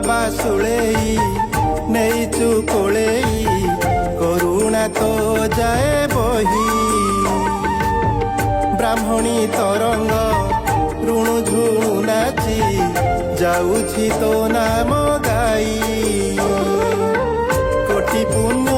ବାସୁଳେଇ ନେଇଛୁ କୋଳେଇ କରୁଣା ତ ଯାଏ ବହି ବ୍ରାହ୍ମଣୀ ତରଙ୍ଗ ଋଣୁ ଝୁଣୁ ନାଚି ଯାଉଛି ତୋ ନାମ ଗାଇ କୋଟି ପୁଣ୍ୟ